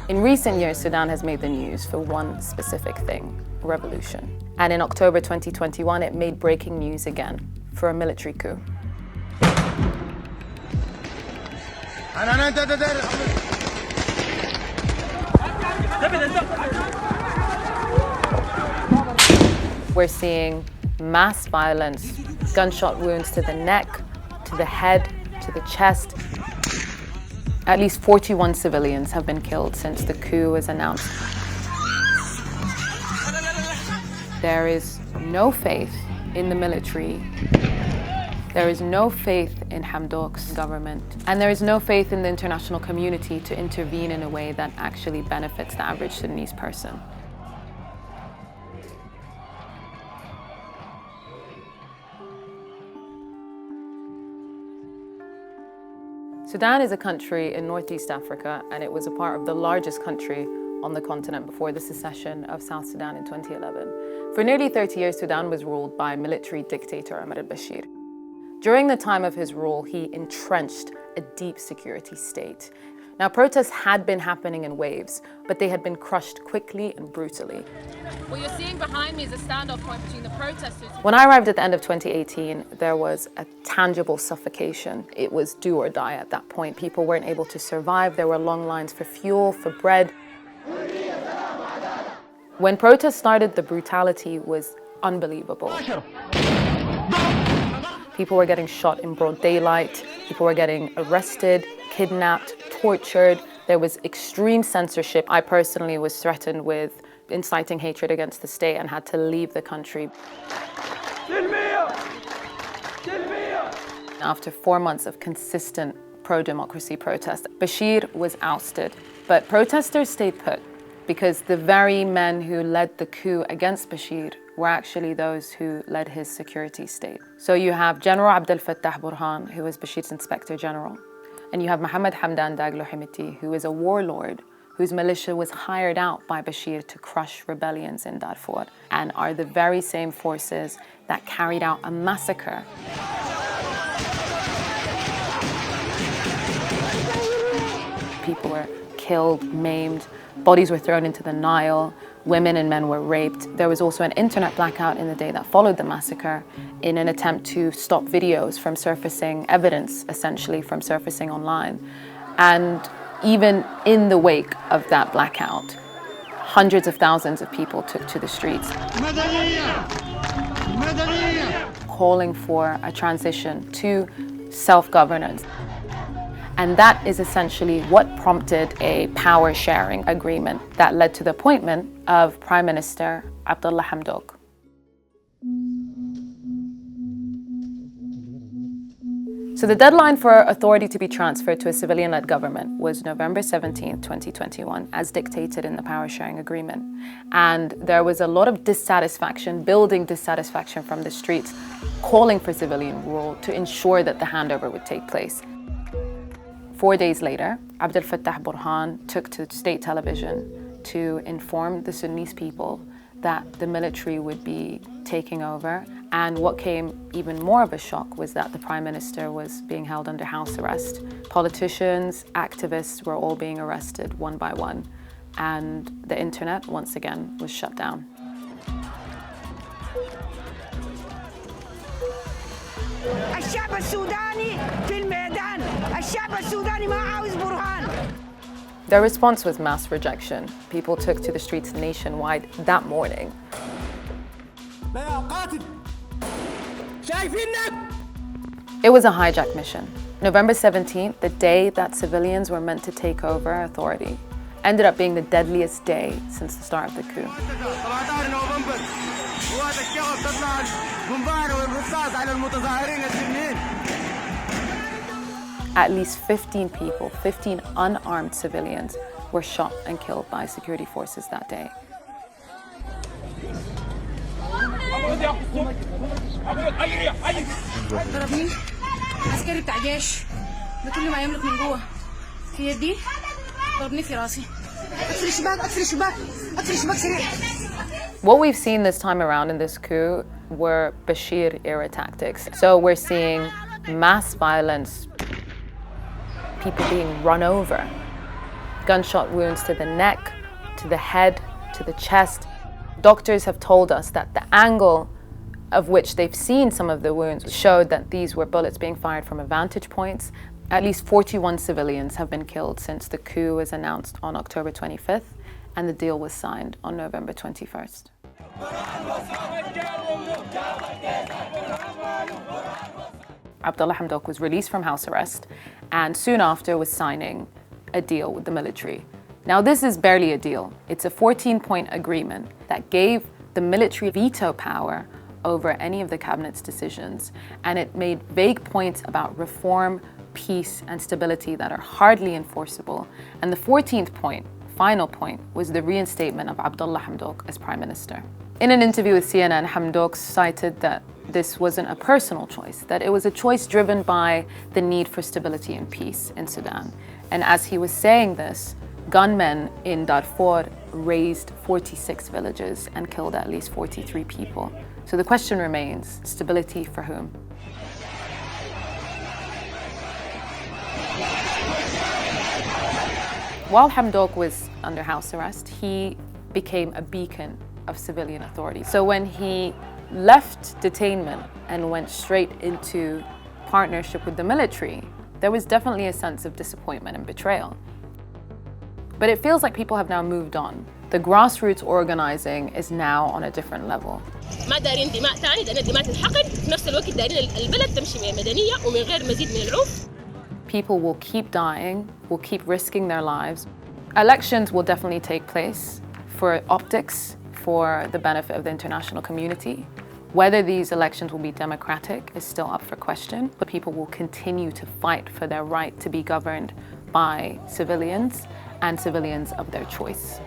In recent years, Sudan has made the news for one specific thing: revolution. And in October 2021, it made breaking news again for a military coup. We're seeing mass violence, gunshot wounds to the neck, to the head, to the chest. At least 41 civilians have been killed since the coup was announced. There is no faith in the military. There is no faith in Hamdok's government. And there is no faith in the international community to intervene in a way that actually benefits the average Sudanese person. Sudan is a country in Northeast Africa, and it was a part of the largest country on the continent before the secession of South Sudan in 2011. For nearly 30 years, Sudan was ruled by military dictator Omar al-Bashir. During the time of his rule, he entrenched a deep security state. Now, protests had been happening in waves, but they had been crushed quickly and brutally. What you're seeing behind me is a standoff point between the protesters. When I arrived at the end of 2018, there was a tangible suffocation. It was do or die at that point. People weren't able to survive. There were long lines for fuel, for bread. When protests started, the brutality was unbelievable. People were getting shot in broad daylight. People were getting arrested, kidnapped, tortured. There was extreme censorship. I personally was threatened with inciting hatred against the state and had to leave the country. After 4 months of consistent pro-democracy protests, Bashir was ousted. But protesters stayed put because the very men who led the coup against Bashir were actually those who led his security state. So you have General al-Burhan, who was Bashir's Inspector General. And you have Mohammed Hamdan Daglo Himiti, who is a warlord whose militia was hired out by Bashir to crush rebellions in Darfur, and are the very same forces that carried out a massacre. People were killed, maimed, bodies were thrown into the Nile, women and men were raped. There was also an internet blackout in the day that followed the massacre in an attempt to stop videos from surfacing, evidence essentially from surfacing online. And even in the wake of that blackout, hundreds of thousands of people took to the streets, calling for a transition to self-governance. And that is essentially what prompted a power-sharing agreement that led to the appointment of Prime Minister Abdullah Hamdok. So the deadline for authority to be transferred to a civilian-led government was November 17, 2021, as dictated in the power-sharing agreement. And there was a lot of dissatisfaction, building dissatisfaction from the streets, calling for civilian rule to ensure that the handover would take place. 4 days later, Abdel Fattah Burhan took to state television to inform the Sudanese people that the military would be taking over. And what came even more of a shock was that the Prime Minister was being held under house arrest. Politicians, activists were all being arrested one by one. And the internet, once again, was shut down. الشعب السوداني في الميدان الشعب السوداني ما عاوز برهان. Their response was mass rejection. People took to the streets nationwide that morning. It was a hijacked mission. November 17th, the day that civilians were meant to take over authority, ended up being the deadliest day since the start of the coup. At least 15 people, 15 unarmed civilians, were shot and killed by security forces that day. عسكري بتاع جيش بكل ما يملك من جوه في يدي ضربني في راسي اقفل الشباك اقفل الشباك اقفل الشباك سريع. What we've seen this time around in this coup were Bashir-era tactics. So we're seeing mass violence, people being run over, gunshot wounds to the neck, to the head, to the chest. Doctors have told us that the angle of which they've seen some of the wounds showed that these were bullets being fired from a vantage point. At least 41 civilians have been killed since the coup was announced on October 25th and the deal was signed on November 21st. Abdullah Hamdok was released from house arrest and soon after was signing a deal with the military. Now this is barely a deal. It's a 14-point agreement that gave the military veto power over any of the cabinet's decisions, and it made vague points about reform, peace and stability that are hardly enforceable. And the 14th point, final point, was the reinstatement of Abdullah Hamdok as Prime Minister. In an interview with CNN, Hamdok cited that this wasn't a personal choice, that it was a choice driven by the need for stability and peace in Sudan. And as he was saying this, gunmen in Darfur razed 46 villages and killed at least 43 people. So the question remains, stability for whom? While Hamdok was under house arrest, he became a beacon of civilian authority. So when he left detainment and went straight into partnership with the military, there was definitely a sense of disappointment and betrayal. But it feels like people have now moved on. The grassroots organizing is now on a different level. ما دارين دماء ثاني، دارين دماء تنحقن، في نفس الوقت دارين البلد تمشي مدنية ومن غير مزيد من العنف. People will keep dying, will keep risking their lives. Elections will definitely take place for optics, for the benefit of the international community. Whether these elections will be democratic is still up for question, but people will continue to fight for their right to be governed by civilians and civilians of their choice.